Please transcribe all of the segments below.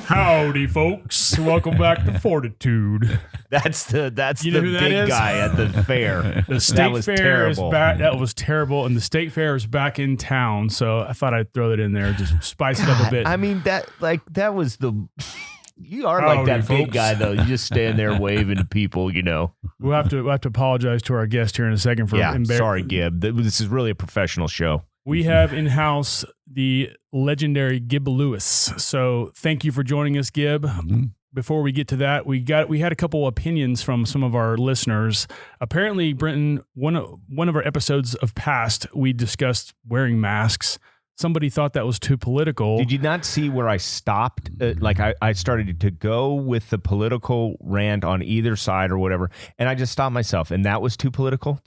Howdy, folks. Welcome back to FORTitude. That's the that big is? guy at the fair. The state That was fair terrible. is back. That was terrible. And the state fair is back in town. So I thought I'd throw that in there, just spice it up a bit. I mean, that was the... You are like Howdy, that big folks. guy, though. You just stand there waving to people, you know. We'll have to apologize to our guest here in a second for Sorry, Gib. This is really a professional show. We have in-house the legendary Gib Lewis. So thank you for joining us, Gib. Mm-hmm. Before we get to that, we had a couple opinions from some of our listeners. Apparently, Brinton, one of our episodes of past, we discussed wearing masks. Somebody thought that was too political. Did you not see where I stopped? I started to go with the political rant on either side or whatever, and I just stopped myself, and that was too political.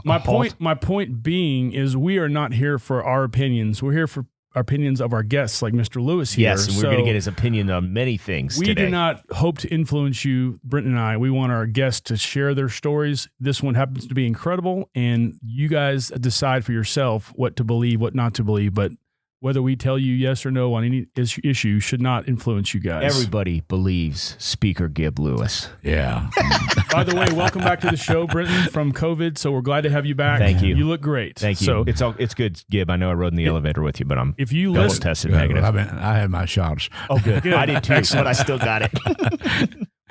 My point being is we are not here for our opinions. We're here for opinions of our guests, like Mr. Lewis here. Yes, and we're going to get his opinion on many things We today. do not hope to influence you, Brinton and I. We want our guests to share their stories. This one happens to be incredible, and you guys decide for yourself what to believe, what not to believe. But whether we tell you yes or no on any issue should not influence you guys. Everybody believes Speaker Gib Lewis. Yeah. By the way, welcome back to the show, Brinton, from COVID. So we're glad to have you back. Thank you. You look great. Thank you. So It's good, Gib. I know I rode in the elevator with you, but I'm if you double listen, tested Good. negative. I had my shots. Oh, good. Good. I did too, but I still got it.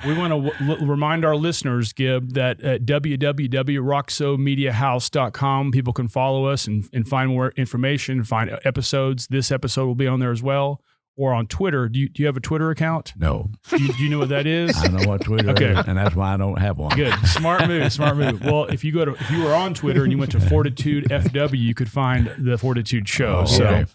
we want to remind our listeners, Gib, that at www.roxomediahouse.com, people can follow us and find more information, find episodes. This episode will be on there as well. Or on Twitter. Do you have a Twitter account? No. Do you know what that is? I know what Twitter Okay. is, and that's why I don't have one. Good. Smart move. Well, if you were on Twitter and you went to FORTitude FW, you could find the FORTitude show.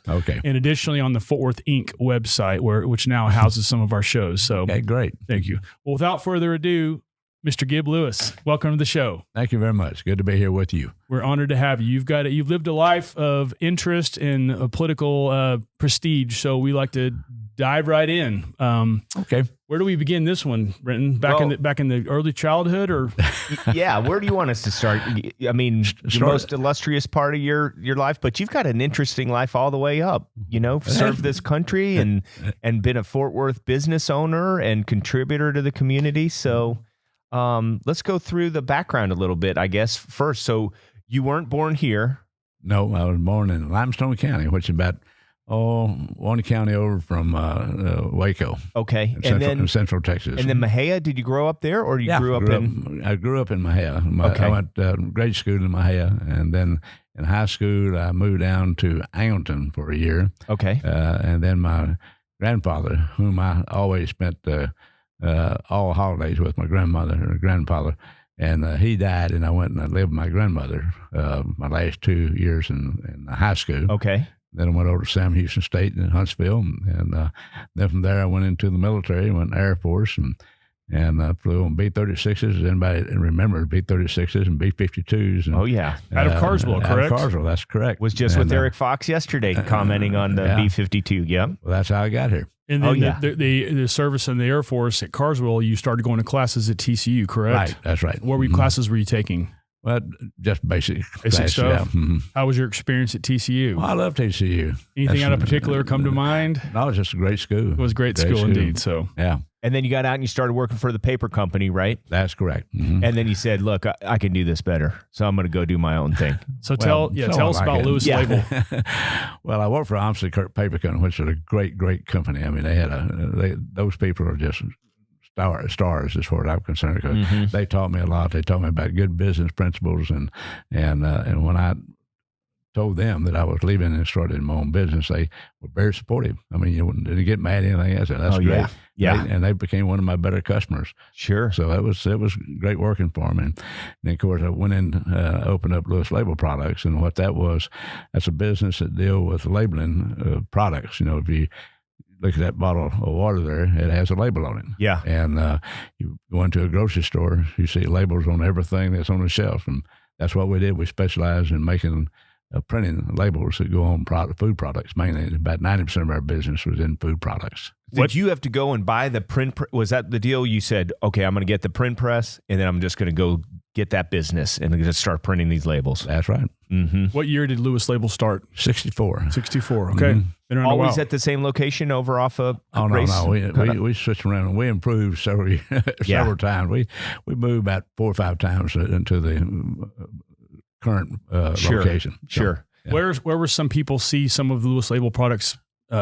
Okay. And additionally on the Fort Worth Inc. website, which now houses some of our shows. So Okay, great. thank you. Well, without further ado, Mr. Gib Lewis, welcome to the show. Thank you very much. Good to be here with you. We're honored to have you. You've lived a life of interest and political prestige, so we like to dive right in. Okay. Where do we begin this one, Brinton? Back in the early childhood, or Yeah, where do you want us to start? I mean, the most illustrious part of your life, but you've got an interesting life all the way up. You know, served this country and been a Fort Worth business owner and contributor to the community. So let's go through the background a little bit, I guess, first. So you weren't born here. No, I was born in Limestone County, which is about one county over from Waco. Okay. In Central Texas. And then Mahia, did you grow up there, or you grew up in? I grew up in Mahia. Okay. I went grade school in Mahia, and then in high school I moved down to Angleton for a year. Okay. And then my grandfather, whom I always spent all holidays with, my grandmother or grandfather, and he died, and I went and I lived with my grandmother my last 2 years in high school. Okay. Then I went over to Sam Houston State in Huntsville, and then from there I went into the military, went Air Force, and flew on B-36s. Anybody remembers B-36s and B-52s? And, Oh, yeah. out of Carswell, correct? Out of Carswell, that's correct. Was just with Eric Fox yesterday commenting on the B-52. Yep. Well, that's how I got here. And then yeah. the service in the Air Force at Carswell, you started going to classes at TCU, correct? Right, that's right. What classes were you taking? Well, just basic Stuff? Yeah. Mm-hmm. How was your experience at TCU? Well, I love TCU. Anything out of particular come to mind? No, it's just a great school. It was a great school indeed. So yeah. And then you got out and you started working for the paper company, right? That's correct. Mm-hmm. And then you said, look, I can do this better, so I'm going to go do my own thing. So tell us about Lewis Label. Well, I worked for Amsterdam Kirk Paper Company, which is a great company. I mean, those people are just stars as far as I'm concerned, because they taught me a lot. They taught me about good business principles, and when I told them that I was leaving and started my own business, they were very supportive. I mean, you didn't get mad at anything. I said, that's great. Yeah. And they became one of my better customers. Sure. So it was great working for them. And then, of course, I went in, opened up Lewis Label Products, and what that was, that's a business that deal with labeling products. You know, if you look at that bottle of water there, it has a label on it. Yeah. And you go into a grocery store, you see labels on everything that's on the shelf. And that's what we did. We specialized in making printing labels that go on food products mainly. About 90% of our business was in food products. Did you have to go and buy the print? Was that the deal? You said, okay, I'm going to get the print press, and then I'm just going to go get that business and just start printing these labels. That's right. Mm-hmm. What year did Lewis Label start? 64. 64. Okay. Mm-hmm. Been around Always a while. at the same location over off of Race? No. We switched around and we improved several times. We moved about 4 or 5 times into the current location. Sure. Yeah. Where were some people see some of the Lewis Label products?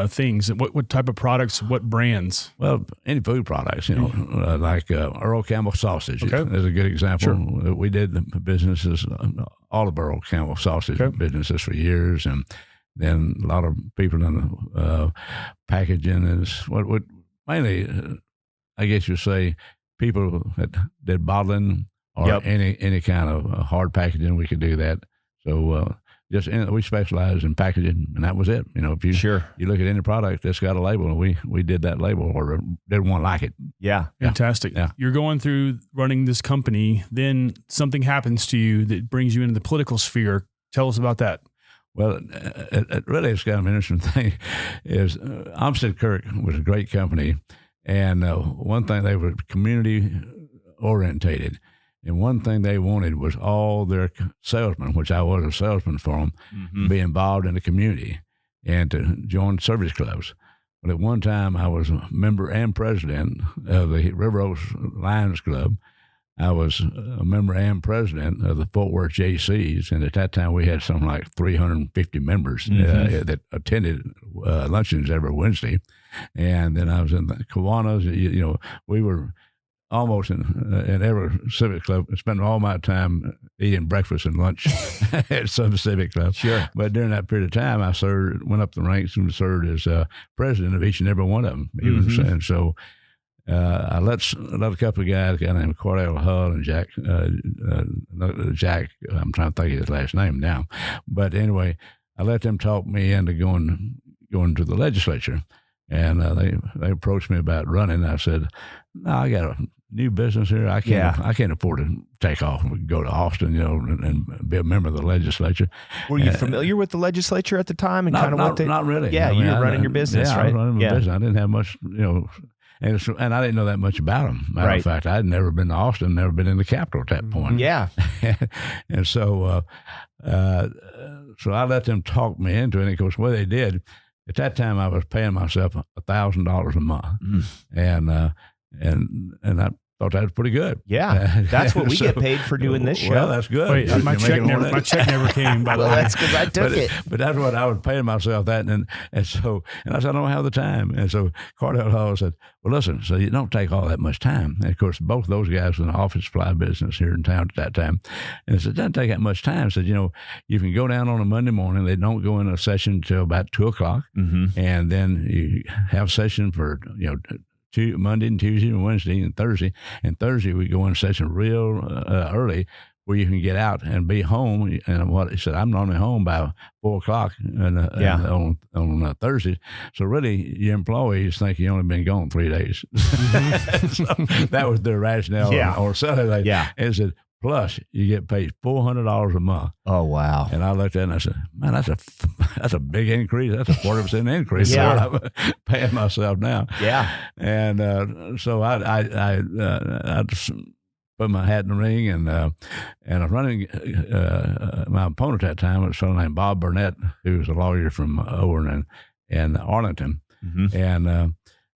Things. What type of products? What brands? Well, any food products, like Earl Campbell sausage is a good example. Sure. We did the businesses, all of Earl Campbell sausage businesses for years, and then a lot of people in the packaging is what mainly, I guess you say, people that did bottling or any kind of hard packaging. We could do that. So. We specialize in packaging, and that was it. If you look at any product that's got a label, and we did that label or did one like it. Yeah. Fantastic. Yeah. You're going through running this company, then something happens to you that brings you into the political sphere. Tell us about that. Well, it really is kind of an interesting thing is Armstead Kirk was a great company, and one thing, they were community orientated. And one thing they wanted was all their salesmen, which I was a salesman for them, to be involved in the community and to join service clubs. But at one time, I was a member and president of the River Oaks Lions Club. I was a member and president of the Fort Worth JCs, and at that time, we had something like 350 members that attended luncheons every Wednesday. And then I was in the Kiwanis. We were almost in every civic club, spending all my time eating breakfast and lunch at some civic club. Sure. But during that period of time, I went up the ranks and served as president of each and every one of them. And so I let a couple of guys, a guy named Cordell Hull and Jack, I'm trying to think of his last name now. But anyway, I let them talk me into going to the legislature. And they approached me about running. I said, "No, I got a new business here. I can't afford to take off and go to Austin, and be a member of the legislature." Were you familiar with the legislature at the time and not really. Yeah, you were running your business, right? I was running my business. I didn't have much, and I didn't know that much about them. Matter of fact, I'd never been to Austin, never been in the Capitol at that point. Yeah, and so I let them talk me into it. And of course, what they did. At that time, I was paying myself $1,000 a month, and I thought that was pretty good. Yeah, that's what we get paid for doing this show. Well, that's good. Wait, my check never came. By the way, that's because I took it. But that's what I was paying myself that, and I said, I don't have the time. And so Cordell Hall said, "Well, listen, so you don't take all that much time." And of course, both of those guys were in the office supply business here in town at that time, and I said, "It doesn't take that much time." I said, you can go down on a Monday morning. They don't go in a session until about 2:00, and then you have a session for Monday and Tuesday and Wednesday and Thursday. And Thursday we go in session real early where you can get out and be home. And what he said, I'm normally home by 4:00 on Thursdays. So really your employees think you only been gone 3 days. So that was their rationale on Saturday. Yeah. And said, plus you get paid $400 a month. Oh, wow. And I looked at it and I said, man, that's a big increase. That's a 40% increase. Yeah. What I'm paying myself now. Yeah. And so I just put my hat in the ring, and I was running. My opponent at that time was a fellow named Bob Burnett, who was a lawyer from Owen and Arlington. And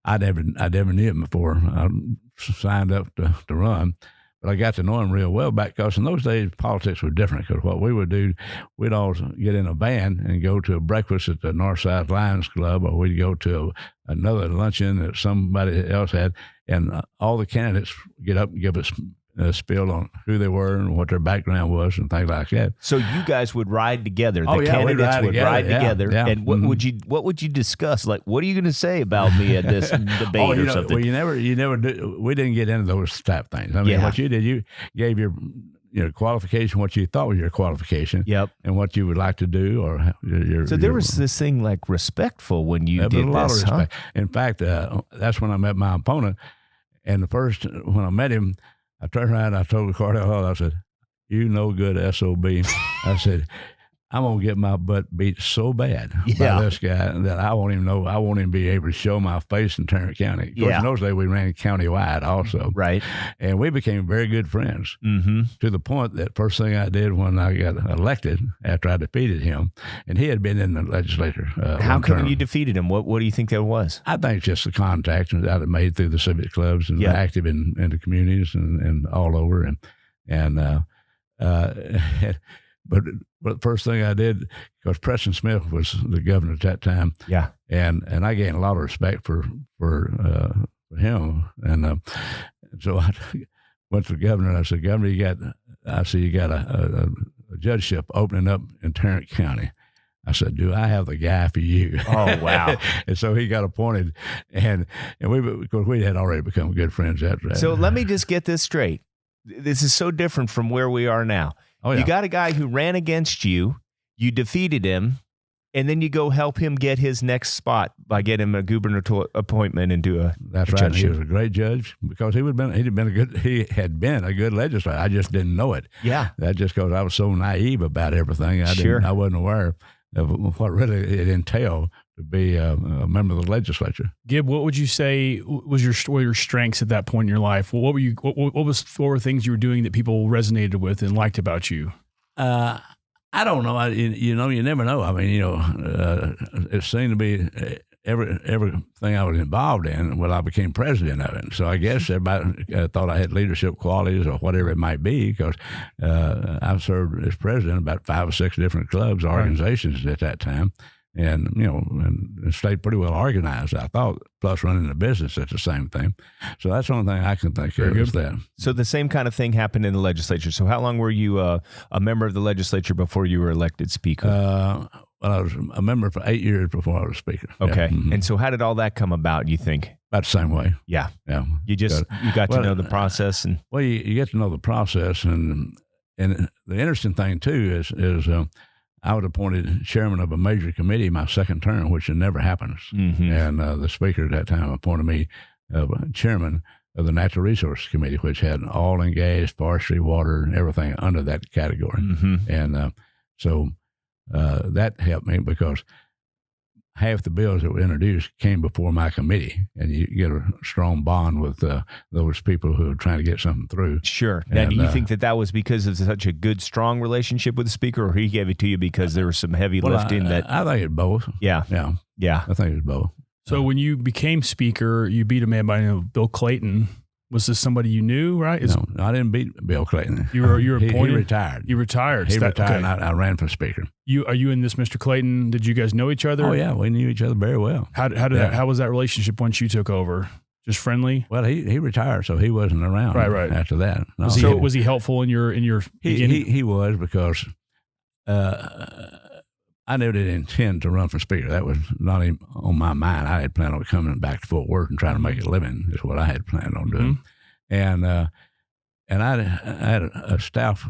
I never knew him before I signed up to run. But I got to know him real well because in those days, politics were different. Because what we would do, we'd all get in a van and go to a breakfast at the Northside Lions Club, or we'd go to another luncheon that somebody else had, and all the candidates get up and give us a spiel on who they were and what their background was and things like that. So you guys would ride together. The candidates would ride together. Yeah. And what would you discuss? Like, what are you going to say about me at this debate or something? Well, you never do. We didn't get into those type things. I mean, what you did, you gave your qualification, what you thought was your qualification, and what you would like to do, or So there was this thing like respectful when you did a lot this, of respect. In fact, that's when I met my opponent, and when I met him, I turned around and I told Cordell Hall, I said, "You no good SOB." I said, I'm going to get my butt beat so bad by this guy that I won't even be able to show my face in Tarrant County. Of course, in those days, we ran countywide also. Right. And we became very good friends to the point that first thing I did when I got elected after I defeated him, and he had been in the legislature. How come you defeated him? What do you think that was? I think just the contacts that I made through the civic clubs and active in the communities and all over. But the first thing I did, because Preston Smith was the governor at that time, and I gained a lot of respect for him, and so I went to the governor and I said, "Governor, you got a judgeship opening up in Tarrant County." I said, "Do I have the guy for you?" Oh, wow. And so he got appointed, and we had already become good friends after that. So let me just get this straight. This is so different from where we are now. Oh, yeah. You got a guy who ran against you, you defeated him, and then you go help him get his next spot by getting him a gubernatorial appointment and do a That's right. He was a great judge because he had been a good legislator. I just didn't know it. Yeah. That's just because I was so naive about everything. I wasn't aware of what really it entailed to be a member of the legislature. Gib, what would you say were your strengths at that point in your life? What were things you were doing that people resonated with and liked about you? I don't know. You never know. I mean, it seemed to be everything I was involved in. Well, I became president of it. So I guess everybody thought I had leadership qualities or whatever it might be, because I served as president of about 5 or 6 different clubs, organizations at that time. And, and stayed pretty well organized, I thought, plus running a business at the same thing. So that's the only thing I can think of is that. So the same kind of thing happened in the legislature. So how long were you a member of the legislature before you were elected speaker? Well, I was a member for 8 years before I was speaker. Okay. Yeah. And so how did all that come about, you think? About the same way. Yeah. Yeah. You got to know the process. Well, you get to know the process. And the interesting thing, too, is I was appointed chairman of a major committee my second term, which never happens. And the speaker at that time appointed me chairman of the Natural Resources Committee, which had oil and gas, forestry, water, and everything under that category. And so that helped me because half the bills that were introduced came before my committee, and you get a strong bond with those people who are trying to get something through. Sure. Now, do you think that was because of such a good, strong relationship with the speaker, or he gave it to you because there was some heavy lifting? I think it's both. Yeah. I think it's both. So when you became speaker, you beat a man by the name of Bill Clayton. Was this somebody you knew, right? No, I didn't beat Bill Clayton. You were appointed? He retired. You retired. He retired, and I ran for speaker. Are you and this Mr. Clayton, did you guys know each other? Oh, yeah. We knew each other very well. How was that relationship once you took over? Just friendly? Well, he retired, so he wasn't around after that. No. Was he helpful in your beginning? He was, because I never did intend to run for speaker. That was not even on my mind. I had planned on coming back to Fort Worth and trying to make a living is what I had planned on doing. And I had a staff,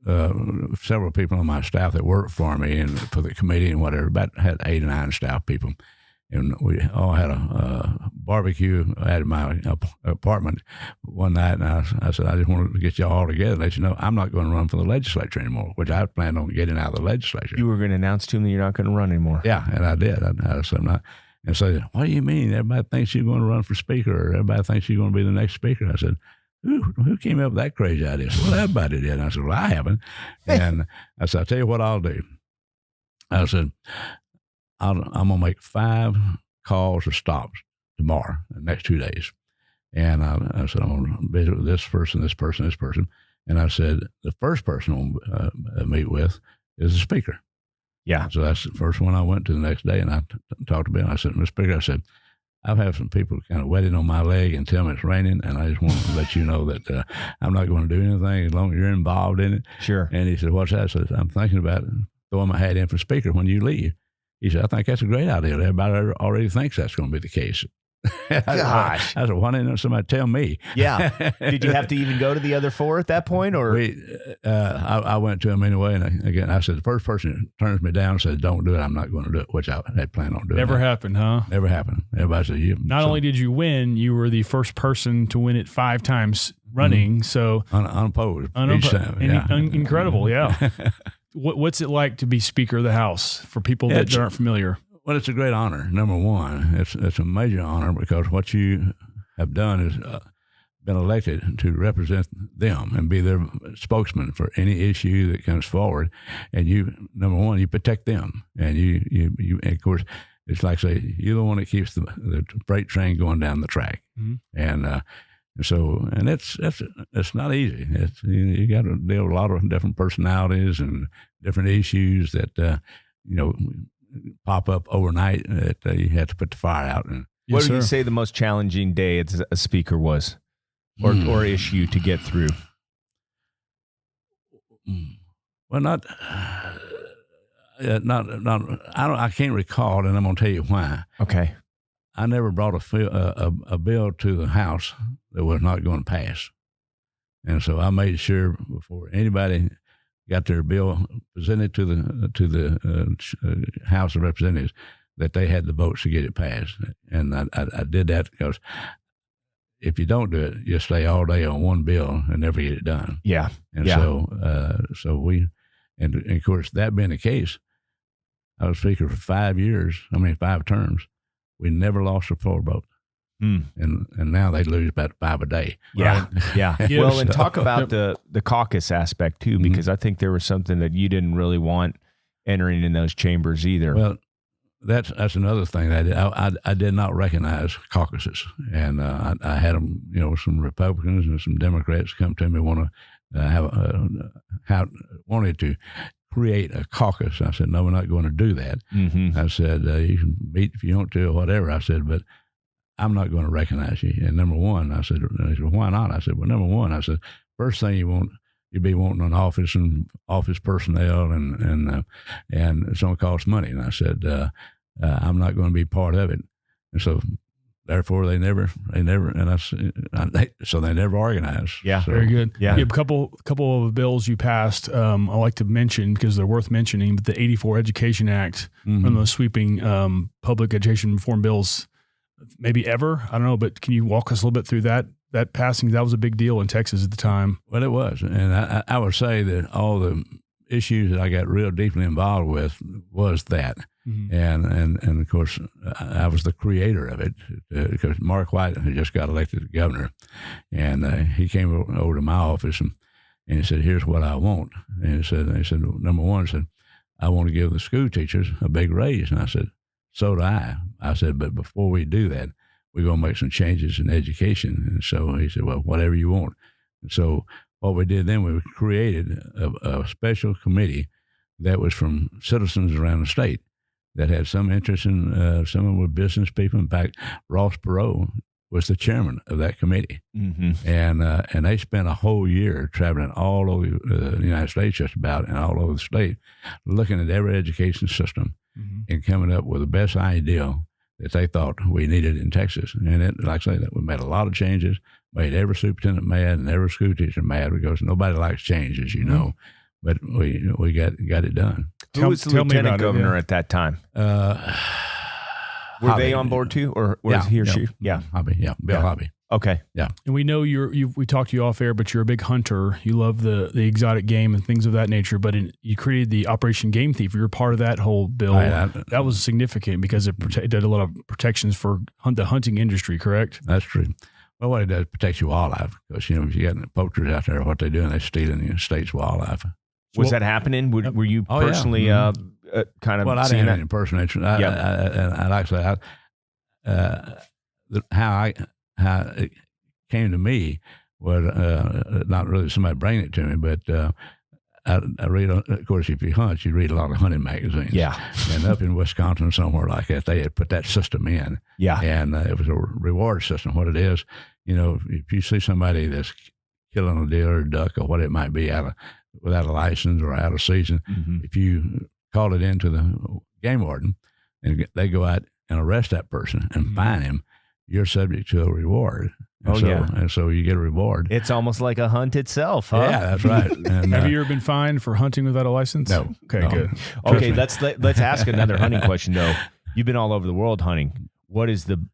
several people on my staff that worked for me and for the committee and whatever. Had 8 or 9 staff people. And we all had a barbecue at my apartment one night, and I said, I just wanted to get y'all all together and let you know I'm not going to run for the legislature anymore, which I planned on getting out of the legislature. You were going to announce to him that you're not going to run anymore. Yeah, and I did. I said, and so, what do you mean? Everybody thinks you're going to run for speaker, or everybody thinks you're going to be the next speaker. I said, who came up with that crazy idea? Said, well, everybody did. And I said, well, I haven't. And I said, I'll tell you what I'll do. I said, I'm going to make 5 calls or stops tomorrow, the next 2 days. And I said, I'm going to visit with this person, this person, this person. And I said, the first person I'm going to meet with is the speaker. Yeah. So that's the first one I went to the next day. And I talked to Bill. I said, Mr. Speaker, I've had some people kind of wetting on my leg and tell me it's raining. And I just want to let you know that I'm not going to do anything as long as you're involved in it. Sure. And he said, what's that? I said, I'm thinking about throwing my hat in for speaker when you leave. He said, I think that's a great idea. Everybody already thinks that's going to be the case. Gosh. I said, why didn't somebody tell me? Yeah. Did you have to even go to the other 4 at that point? Or I went to him anyway. And again, I said, the first person who turns me down and says, don't do it, I'm not going to do it, which I had planned on doing. Never happened, huh? Never happened. Everybody said, Not only did you win, you were the first person to win it 5 times running. So unopposed. Incredible, yeah. What's it like to be Speaker of the House for people that aren't familiar? Well, it's a great honor. Number one, it's a major honor because what you have done is been elected to represent them and be their spokesman for any issue that comes forward. And you, number one, you protect them. And you and of course, it's like say you're the one that keeps the freight train going down the track. Mm-hmm. And so it's not easy. You got to deal with a lot of different personalities and different issues that pop up overnight that you have to put the fire out. And what do you say the most challenging day as a speaker was? Or issue to get through? Well, I can't recall, and I'm going to tell you why. Okay. I never brought a bill to the House that was not going to pass, and so I made sure before anybody got their bill presented to the House of Representatives that they had the votes to get it passed, and I did that because if you don't do it, you stay all day on one bill and never get it done. Yeah. And so we, and of course, that being the case, I was Speaker for 5 terms. We never lost a floor vote. And now they lose about 5 a day. Yeah. Right? Yeah. Well, and talk about the caucus aspect too, because I think there was something that you didn't really want entering in those chambers either. Well, that's another thing I did not recognize caucuses, and I had them, some Republicans and some Democrats come to me wanted to create a caucus. I said, no, we're not going to do that. Mm-hmm. I said, you can meet if you want to or whatever. I said, but I'm not going to recognize you. And number one, I said, why not? I said, well, number one, I said, first thing you'd be wanting an office and office personnel and it's going to cost money. And I said, I'm not going to be part of it. And so therefore they never, so they never organized. Yeah. So, very good. Yeah. You have a couple of bills you passed. I like to mention because they're worth mentioning, but the 84 Education Act, one of those sweeping public education reform bills, maybe ever. I don't know, but can you walk us a little bit through that passing? That was a big deal in Texas at the time. Well, it was. And I would say that all the issues that I got real deeply involved with was that. Mm-hmm. And of course, I was the creator of it because Mark White had just got elected governor. And he came over to my office and he said, here's what I want. And he said, number one, I want to give the school teachers a big raise. And I said, so do I. I said, but before we do that, we're going to make some changes in education. And so he said, well, whatever you want. And so what we did then, we created a special committee that was from citizens around the state that had some interest in, some of them were business people. In fact, Ross Perot was the chairman of that committee. Mm-hmm. And they spent a whole year traveling all over the United States just about, and all over the state, looking at every education system and coming up with the best idea that they thought we needed in Texas. And it, like I say, that we made a lot of changes, made every superintendent mad and every school teacher mad because nobody likes change, as you know. But we got it done. Who was the lieutenant governor at that time? Were they on board too, or was he or she? Yeah, Hobby. Yeah, Bill Hobby. Okay. Yeah. And we know we talked to you off air, but you're a big hunter. You love the exotic game and things of that nature. But you created the Operation Game Thief. You're part of that whole bill. That was significant because it did a lot of protections for the hunting industry, correct? That's true. Well, what it does, protects your wildlife because, if you got poachers out there, what they're doing, they're stealing the state's wildlife. Was that happening? Were you personally kind of? Well, I didn't have any impersonation. I like to say, how it came to me was not really somebody bringing it to me, but I read. Of course, if you hunt, you read a lot of hunting magazines. Yeah, and up in Wisconsin, somewhere like that, they had put that system in. Yeah, and it was a reward system. What it is, if you see somebody that's killing a deer or a duck or what it might be without a license or out of season, if you call it into the game warden and they go out and arrest that person and fine him, you're subject to a reward. And so you get a reward. It's almost like a hunt itself, huh? Yeah, that's right. And, have you ever been fined for hunting without a license? No. Okay, good. Okay, let's ask another hunting question though. You've been all over the world hunting. What is the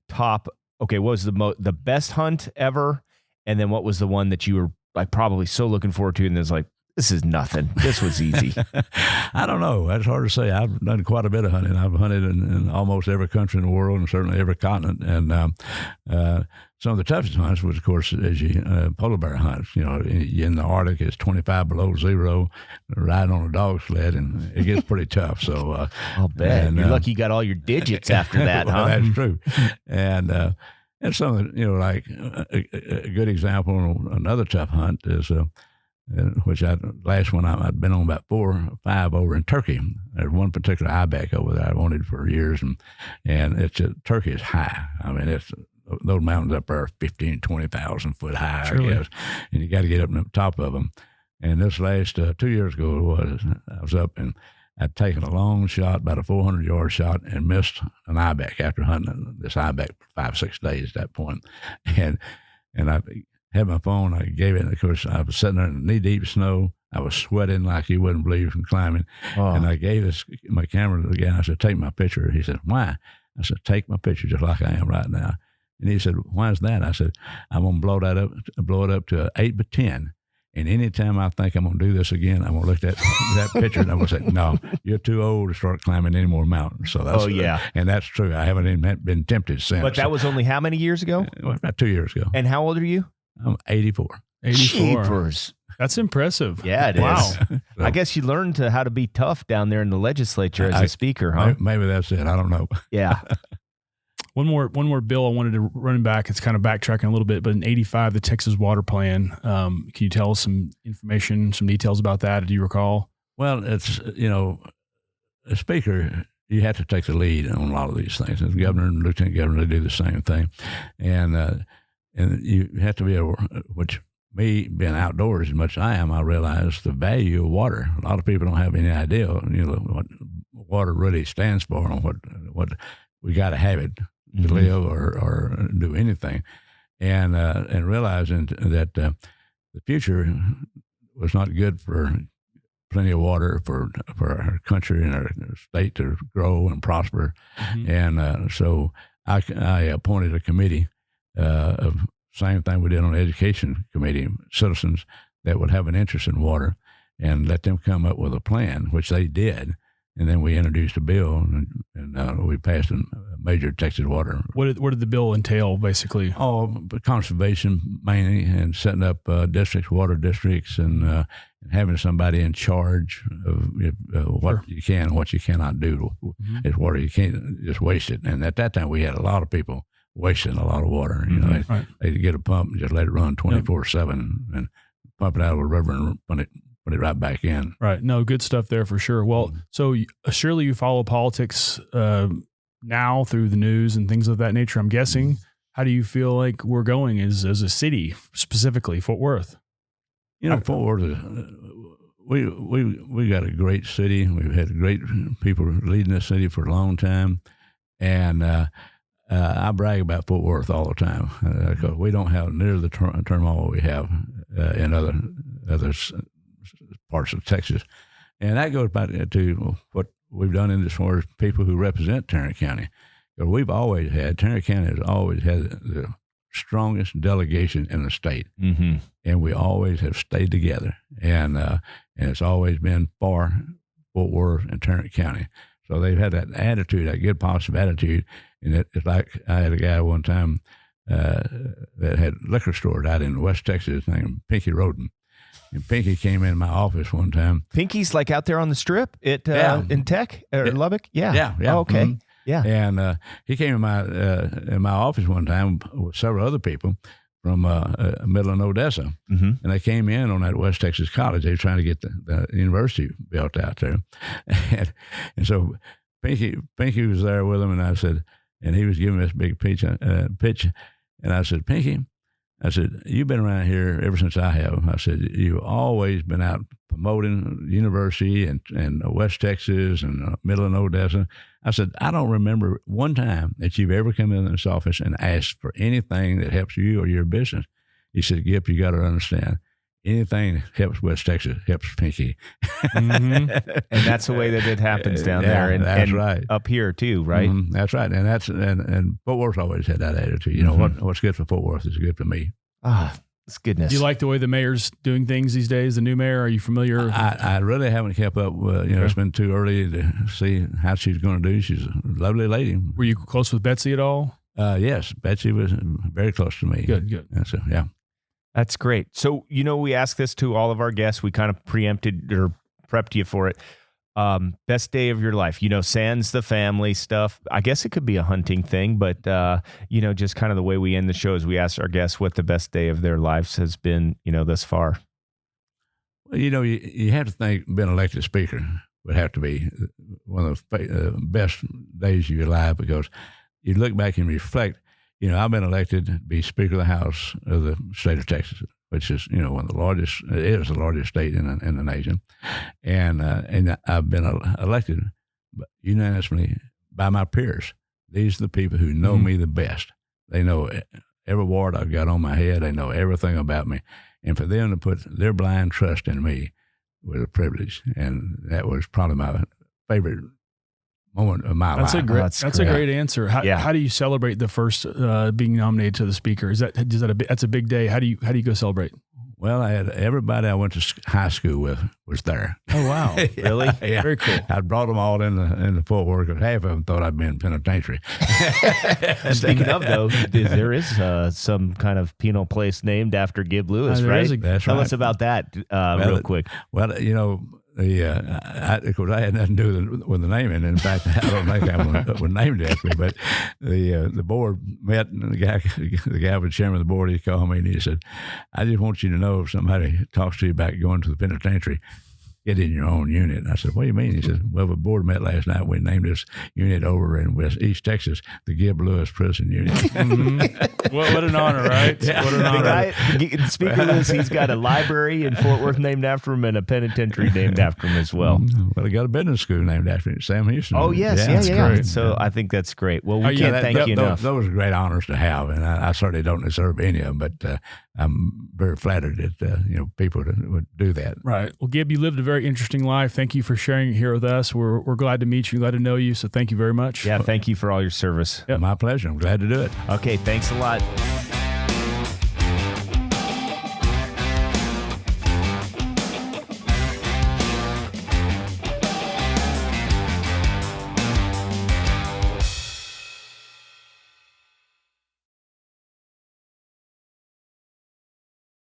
top? Okay, what was the best hunt ever? And then what was the one that you were probably so looking forward to, and there's This is nothing. This was easy. I don't know. That's hard to say. I've done quite a bit of hunting. I've hunted in almost every country in the world and certainly every continent. And some of the toughest hunts was, of course, as polar bear hunts. You know, in the Arctic, it's 25 below zero, riding on a dog sled, and it gets pretty tough. So I'll bet. And, you're lucky you got all your digits after that, well, huh? That's true. And some of the, you know, like a good example of another tough hunt is which last one I'd been on about 4 or 5 over in Turkey. There's one particular ibex over there I wanted for years, and Turkey is high. I mean, those mountains up there are 15,000, 20,000 foot high, Surely. I guess, and you got to get up on the top of them. And this last 2 years ago, I was up and I'd taken a long shot, about a 400-yard shot, and missed an ibex after hunting this ibex for 5 or 6 days at that point. And I had my phone, I gave it, and of course, I was sitting there in knee-deep snow. I was sweating like you wouldn't believe from climbing. Oh. And I gave my camera to the guy. I said, take my picture. He said, why? I said, take my picture just like I am right now. And he said, why is that? I said, I'm going to blow it up to 8 by 10. And anytime I think I'm going to do this again, I'm going to look at that picture and I'm going to say, no, you're too old to start climbing any more mountains. So that's, and that's true. I haven't even been tempted since. But that was only how many years ago? About 2 years ago. And how old are you? I'm 84. 84. Jeepers. That's impressive. Yeah, it is. Wow. So, I guess you learned how to be tough down there in the legislature as a speaker, huh? Maybe that's it. I don't know. Yeah. One more bill I wanted to run back. It's kind of backtracking a little bit, but in 85, the Texas Water Plan. Can you tell us some information, some details about that? Do you recall? Well, it's, you know, a speaker, you have to take the lead on a lot of these things. The governor and lieutenant governor, they do the same thing. And you have to be which me being outdoors as much as I am, I realize the value of water. A lot of people don't have any idea, you know, what water really stands for and what we got to have it to live or do anything. And realizing that the future was not good for plenty of water for our country and our state to grow and prosper. And so I appointed a committee of same thing we did on the education committee, citizens that would have an interest in water, and let them come up with a plan, which they did. And then we introduced a bill, and we passed a major Texas water. What did the bill entail, basically? Oh, conservation mainly, and setting up districts, water districts, and having somebody in charge of what you can and what you cannot do is water. You can't just waste it. And at that time, we had a lot of people wasting a lot of water. You know, they'd get a pump and just let it run 24/7 and pump it out of the river and put it right back in. Right. No, good stuff there for sure. Well, so surely you follow politics now through the news and things of that nature, I'm guessing. How do you feel like we're going as a city, specifically Fort Worth? You know, Fort Worth, we got a great city. We've had great people leading this city for a long time. And I brag about Fort Worth all the time because we don't have near the turmoil we have in other parts of Texas. And that goes back to what we've done in as far as people who represent Tarrant County. Because Tarrant County has always had the strongest delegation in the state. And we always have stayed together. And it's always been for Fort Worth and Tarrant County. So they've had that attitude, that good positive attitude. And it's like I had a guy one time that had liquor stores out in West Texas named Pinky Roden. And Pinky came in my office one time. Pinky's like out there on the strip in Tech or Lubbock? Yeah. Yeah. Oh, okay. Yeah. And he came in my office one time with several other people from Midland, Odessa. And they came in on that West Texas College. They were trying to get the university built out there. And so Pinky was there with them, and I said, and he was giving us a big pitch. And I said, Pinky, I said, you've been around here ever since I have. I said, you've always been out promoting the university and West Texas and Midland, Odessa. I said, I don't remember one time that you've ever come in this office and asked for anything that helps you or your business. He said, Gib, you got to understand, anything that helps West Texas helps Pinky. And that's the way that it happens down there. And that's right. Up here too, right? That's right. And Fort Worth always had that attitude. You know, what's good for Fort Worth is good for me. goodness. Do you like the way the mayor's doing things these days? The new mayor, are you familiar? I really haven't kept up. It's been too early to see how she's going to do. She's a lovely lady. Were you close with Betsy at all? Yes, Betsy was very close to me. Good. And so, yeah. That's great. So, we ask this to all of our guests. We kind of preempted or prepped you for it. Best day of your life, sans the family stuff. I guess it could be a hunting thing, but, just kind of the way we end the show is we ask our guests what the best day of their lives has been, thus far. Well, you have to think being elected speaker would have to be one of the best days of your life, because you look back and reflect. I've been elected to be Speaker of the House of the state of Texas, which is, one of the largest. It is the largest state in the nation, and I've been elected unanimously by my peers. These are the people who know me the best. They know every ward I've got on my head. They know everything about me, and for them to put their blind trust in me was a privilege, and that was probably my favorite moment of my life. That's a great answer. How do you celebrate the first being nominated to the speaker? That's a big day? How do you go celebrate? Well, I had everybody I went to high school with was there. Oh wow, really? Yeah. Very cool. I brought them all in the Fort Worth, because half of them thought I'd been in penitentiary. Speaking of, though, there is some kind of penal place named after Gib Lewis, right? Tell us about that real quick. Well, of course, I had nothing to do with the naming. In fact, I don't think I was named after me. But the board met, and the guy was chairman of the board. He called me and he said, "I just want you to know, if somebody talks to you about going to the penitentiary, get in your own unit." And I said, "What do you mean?" He said, "Well, the board met last night. We named this unit over in East Texas the Gib Lewis Prison Unit." What an honor, right? Yeah. What an honor. Speaking of this, he's got a library in Fort Worth named after him and a penitentiary named after him as well. Well, he got a business school named after him, Sam Houston. Oh, yes. Yeah. Great. So I think that's great. Well, we can't thank you enough. Those are great honors to have, and I certainly don't deserve any of them, but I'm very flattered that people would do that. Right. Well, Gib, you lived a very interesting life. Thank you for sharing it here with us. We're glad to meet you, glad to know you. So thank you very much. Yeah, thank you for all your service. Yep. My pleasure. I'm glad to do it. Okay, thanks a lot.